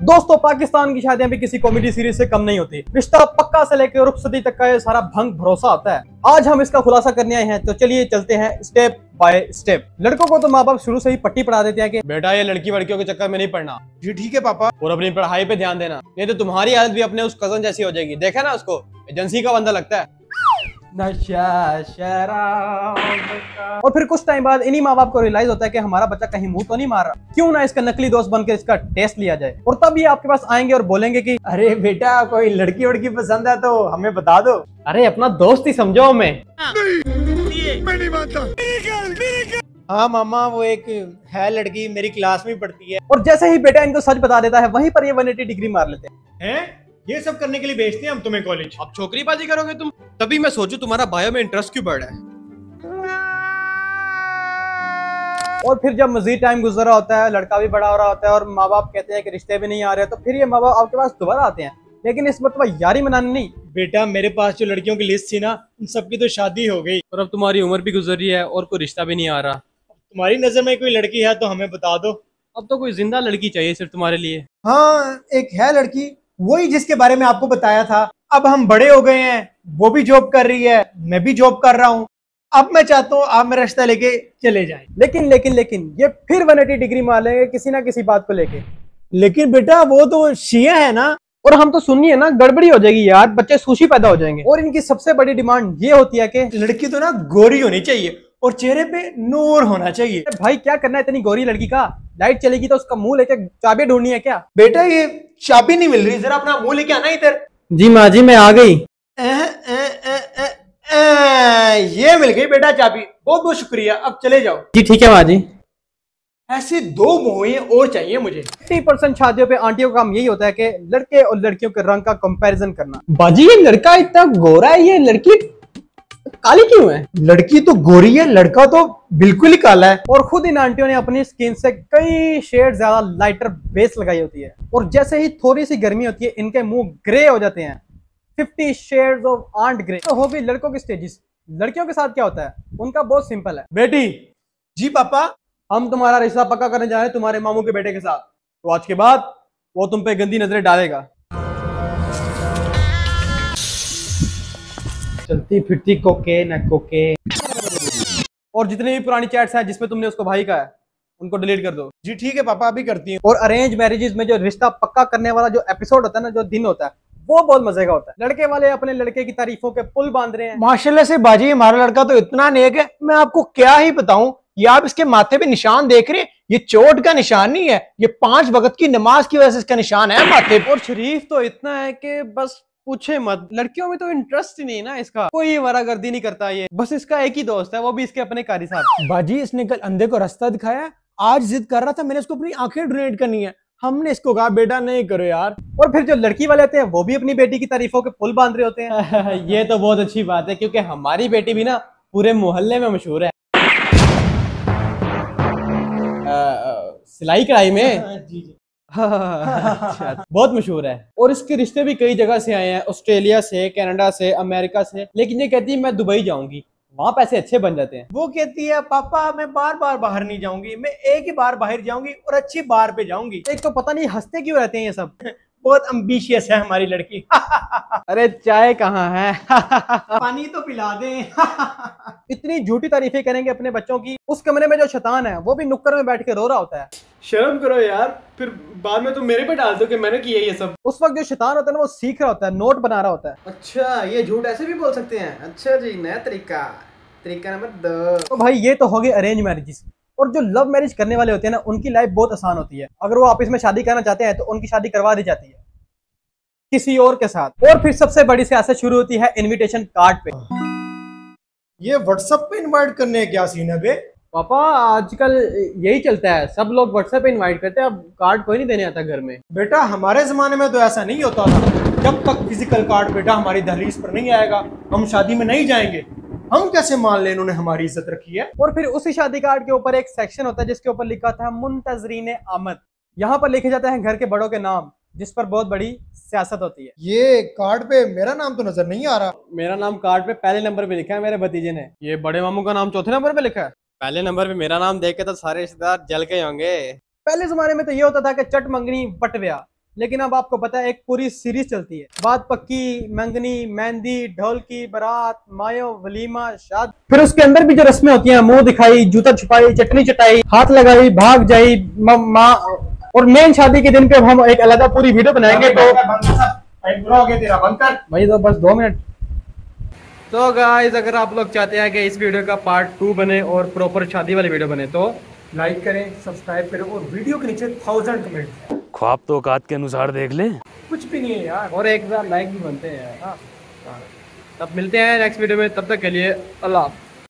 दोस्तों, पाकिस्तान की शादियां भी किसी कॉमेडी सीरीज से कम नहीं होती। रिश्ता पक्का से लेकर रुखसती तक का ये सारा भंग भरोसा आता है। आज हम इसका खुलासा करने आए हैं, तो चलिए चलते हैं स्टेप बाय स्टेप। लड़कों को तो माँ बाप शुरू से ही पट्टी पढ़ा देते हैं कि बेटा ये लड़की वड़कियों के चक्कर में नहीं पड़ना। जी ठीक है पापा। और अपनी पढ़ाई पे ध्यान देना, नहीं तो तुम्हारी हालत भी अपने उस कजन जैसी हो जाएगी। देखा ना उसको, एजेंसी का बंदा लगता है। नशा शराब का। और फिर कुछ टाइम बाद इन्हीं माँ बाप को रियलाइज होता है कि हमारा बच्चा कहीं मुंह तो नहीं मार रहा, क्यों ना इसका नकली दोस्त बनकर इसका टेस्ट लिया जाए। और तब ये आपके पास आएंगे और बोलेंगे कि अरे बेटा कोई लड़की वड़की पसंद है तो हमें बता दो। अरे अपना दोस्त ही समझो हमें। मैं नहीं मानता। हाँ मामा, वो एक है लड़की मेरी क्लास में पढ़ती है। और जैसे ही बेटा इनको सच बता देता है, वहीं पर ये 180 डिग्री मार लेते हैं। ये सब करने के लिए भेजते हैं हम तुम्हें कॉलेज। अब छोकरीबाजी करोगे तुम? तभी मैं सोचूं तुम्हारा बायो में इंटरेस्ट क्यों बढ़ रहा है। और फिर जब मजीद टाइम गुजर रहा होता है, लड़का भी बड़ा हो रहा होता है और माँ बाप कहते हैं कि रिश्ते भी नहीं आ रहे, तो फिर ये माँ बाप आपके पास दोबारा आते हैं, लेकिन इस मरतबा यारी मनाने नहीं। बेटा मेरे पास जो लड़कियों की लिस्ट थी ना, उन सबकी तो शादी हो गई और अब तुम्हारी उम्र भी गुजर रही है और कोई रिश्ता भी नहीं आ रहा। तुम्हारी नजर में कोई लड़की है तो हमें बता दो। अब तो कोई जिंदा लड़की चाहिए सिर्फ तुम्हारे लिए। हाँ एक है लड़की, वही जिसके बारे में आपको बताया था। अब हम बड़े हो गए हैं, वो भी जॉब कर रही है, मैं भी जॉब कर रहा हूँ। अब मैं चाहता हूँ आप मेरा रिश्ता लेके चले जाएं। लेकिन ये फिर 180 डिग्री मार लेंगे किसी ना किसी बात को लेके। लेकिन बेटा वो तो शिया है ना। और हम तो सुनिए ना, गड़बड़ी हो जाएगी यार, बच्चे सुशी पैदा हो जाएंगे। और इनकी सबसे बड़ी डिमांड ये होती है कि लड़की तो ना गोरी होनी चाहिए और चेहरे पे नूर होना चाहिए। भाई क्या करना है इतनी गोरी लड़की का? लाइट चलेगी तो उसका मुंह लेके चाबी ढूंढनी है क्या? बेटा ये चाबी नहीं मिल रही, जरा अपना मुंह लेके आना इधर। जी माँ जी, मैं आ गई। ये मिल गई बेटा चाबी, बहुत बहुत शुक्रिया। अब चले जाओ। जी ठीक है माँ जी। ऐसे 2 मोहल्ले और चाहिए मुझे। 50% शादियों पे आंटियों का काम यही होता है कि लड़के और लड़कियों के रंग का कंपैरिजन करना। बाजी ये लड़का इतना गोरा है, ये लड़की काली क्यों है? लड़की तो गोरी है, लड़का तो बिल्कुल ही काला है। और खुद इन आंटियों ने अपनी स्किन से कई शेड ज्यादा लाइटर बेस लगाई होती है, और जैसे ही थोड़ी सी गर्मी होती है इनके मुंह ग्रे हो जाते हैं। 50 शेड्स ऑफ आंट ग्रे। तो हो गई लड़कों की स्टेजेस। लड़कियों के साथ क्या होता है? उनका बहुत सिंपल है। बेटी जी पापा, हम तुम्हारा रिश्ता पक्का करने जा रहे हैं तुम्हारे मामू के बेटे के साथ, तो आज के बाद वो तुम पे गंदी नजरें डालेगा। चलती फिरती कोकेन है कोकेन। और जितनी भी पुरानी चैट्स हैं जिसमें तुमने उसको भाई का है, उनको डिलीट कर दो। जी ठीक है पापा, अभी करती हूँ। और अरेंज मैरिजेस में जो रिश्ता पक्का करने वाला जो एपिसोड होता है ना, जो दिन होता है, वो बहुत मजे का होता है। लड़के वाले अपने लड़के की तारीफों के पुल बांध रहे हैं। माशाल्लाह से बाजी, हमारा लड़का तो इतना नेक है, मैं आपको क्या ही बताऊं। ये आप इसके माथे पे निशान देख रहे हैं, ये चोट का निशान नहीं है, ये 5 वक्त की नमाज की वजह से इसका निशान है माथे पे। और शरीफ तो इतना है कि बस पूछे मत। लड़कियों में तो इंटरेस्ट ही नहीं ना इसका, कोई वरागर्दी नहीं करता ये। बस इसका एक ही दोस्त है, वो भी इसके अपने कारी साहब। बाजी इसने कल अंधे को रास्ता दिखाया, आज जिद कर रहा था मैंने इसको अपनी आंखें डोनेट करनी है। हमने इसको कहा बेटा नहीं करो यार। और फिर जो लड़की वाले होते हैं वो भी अपनी बेटी की तारीफों के पुल बांध रहे होते हैं। ये तो बहुत अच्छी बात है, क्योंकि हमारी बेटी भी ना पूरे मोहल्ले में मशहूर है सिलाई कढ़ाई में। जी जी। अच्छा, बहुत मशहूर है। और इसके रिश्ते भी कई जगह से आए हैं, ऑस्ट्रेलिया से, कनाडा से, अमेरिका से। लेकिन ये कहती है मैं दुबई जाऊंगी, वहां पैसे अच्छे बन जाते हैं। वो कहती है पापा मैं बार बार बाहर नहीं जाऊंगी, मैं एक ही बार बाहर जाऊंगी और अच्छी बार पे जाऊंगी। एक तो पता नहीं हंसते क्यों रहते हैं ये सब। बहुत अम्बिशियस है हमारी लड़की। अरे चाय कहाँ है? पानी तो पिला दें। इतनी झूठी तारीफें करेंगे अपने बच्चों की। उस कमरे में जो शैतान है वो भी नुक्कड़ में बैठ के रो रहा होता है। शर्म करो यार, फिर बाद में तुम मेरे पे डाल दो कि मैंने किया ये सब। उस वक्त जो शैतान होता है ना, वो सीख रहा होता है, नोट बना रहा होता है। अच्छा ये झूठ ऐसे भी बोल सकते हैं? अच्छा जी, नया तरीका नंबर 2। तो भाई ये तो हो गए अरेंज मैरिजेस। और जो लव मैरिज करने वाले होते हैं ना, उनकी लाइफ बहुत आसान होती है। अगर वो आपस में शादी करना चाहते हैं तो उनकी शादी करवा दी जाती है किसी और के साथ। और फिर सबसे बड़ी सियासत शुरू होती है इनविटेशन कार्ड पे। ये व्हाट्सएप पे इनवाइट करने है क्या सीन है बे? पापा आजकल यही चलता है, सब लोग व्हाट्सएप पे इनवाइट करते हैं, अब कार्ड कोई नहीं देने आता घर में। बेटा हमारे जमाने में तो ऐसा नहीं होता था। जब तक फिजिकल कार्ड बेटा हमारी दहलीज पर नहीं आएगा, हम शादी में नहीं जाएंगे। हम कैसे मान ले इन्होंने हमारी इज्जत रखी है। और फिर उसी शादी कार्ड के ऊपर एक सेक्शन होता है जिसके ऊपर लिखा था मुंतजरीन आमद। यहाँ पर लिखे जाते हैं घर के बड़ों के नाम, जिस पर बहुत बड़ी सियासत होती है। ये कार्ड पे मेरा नाम तो नजर नहीं आ रहा। मेरा नाम कार्ड पे पहले नंबर पे लिखा है मेरे भतीजे ने। ये बड़े मामू का नाम चौथे नंबर पे लिखा है। पहले नंबर पे मेरा नाम देख के तो सारे रिश्तेदार जल गए होंगे। पहले जमाने में तो ये होता था कि चट मंगनी बट ब्याह, लेकिन अब आपको पता है एक पूरी सीरीज चलती है, बात पक्की, मंगनी, मेहंदी, ढोल की बारात, मायो, वलीमा, शाद। फिर उसके अंदर भी जो रस्में होती हैं, मुंह दिखाई, जूता छुपाई, चटनी चटाई, हाथ लगाई, भाग जाई, माँ। और मेन शादी के दिन पे हम एक अलग पूरी वीडियो बनाएंगे। तो बुरा हो गया तेरा, बंद कर भाई, तो बस 2 मिनट। तो गाइस, अगर आप लोग चाहते हैं कि इस वीडियो का पार्ट 2 बने और प्रॉपर शादी वाली वीडियो बने तो लाइक करें, सब्सक्राइब करें और वीडियो के नीचे 1000 कमेंट। ख्वाब तो औकात के अनुसार देख ले। कुछ भी नहीं है यार, और 1000 लाइक भी बनते हैं यार। तब मिलते हैं नेक्स्ट वीडियो में, तब तक के लिए अल्लाह।